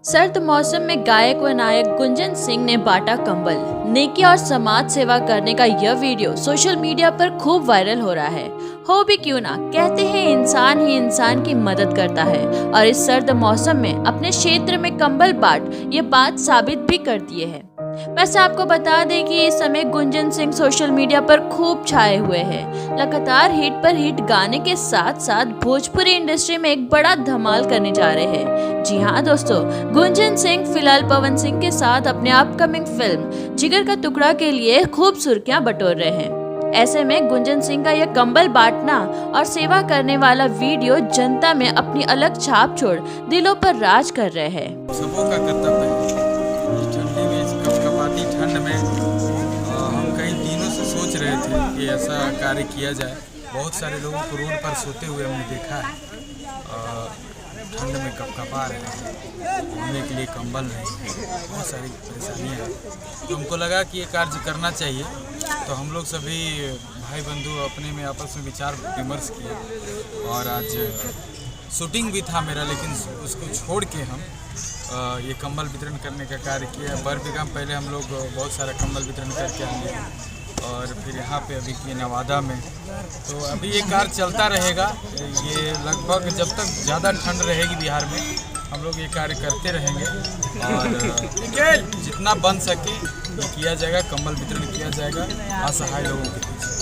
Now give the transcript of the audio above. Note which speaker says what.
Speaker 1: सर्द मौसम में गायक व नायक गुंजन सिंह ने बांटा कंबल। नेकी और समाज सेवा करने का यह वीडियो सोशल मीडिया पर खूब वायरल हो रहा है। हो भी क्यों ना, कहते हैं इंसान ही इंसान की मदद करता है और इस सर्द मौसम में अपने क्षेत्र में कंबल बांट ये बात साबित भी कर दिए है। वैसे आपको बता दें कि इस समय गुंजन सिंह सोशल मीडिया पर खूब छाए हुए हैं। लगातार हिट पर हिट गाने के साथ साथ भोजपुरी इंडस्ट्री में एक बड़ा धमाल करने जा रहे हैं। जी हाँ दोस्तों, गुंजन सिंह फिलहाल पवन सिंह के साथ अपने अपकमिंग फिल्म जिगर का टुकड़ा के लिए खूब सुर्खियां बटोर रहे हैं। ऐसे में गुंजन सिंह का यह कंबल बांटना और सेवा करने वाला वीडियो जनता में अपनी अलग छाप छोड़ दिलों पर राज कर रहे हैं।
Speaker 2: सबों का कर्तव्य है। ठंडी में, कपकपाती ठंड में हम कई दिनों से सोच रहे थे कि ऐसा कार्य किया जाए। बहुत सारे लोगों को रोड पर सोते हुए हमने देखा है। ठंड में कपकपा रहे हैं, घूमने के लिए कंबल नहीं है, बहुत सारी परेशानियाँ हैं। तो हमको लगा कि ये कार्य करना चाहिए। तो हम लोग सभी भाई बंधु अपने में आपस में विचार विमर्श किए और आज शूटिंग भी था मेरा, लेकिन उसको छोड़ के हम ये कंबल वितरण करने का कार्य किया। बरबीघा पहले हम लोग बहुत सारा कंबल वितरण करके आए और फिर यहाँ पे अभी किए नवादा में। तो अभी ये कार्य चलता रहेगा। ये लगभग जब तक ज़्यादा ठंड रहेगी बिहार में हम लोग ये कार्य करते रहेंगे और जितना बन सके ये किया जाएगा, कंबल वितरण किया जाएगा असहाय लोगों के बीच।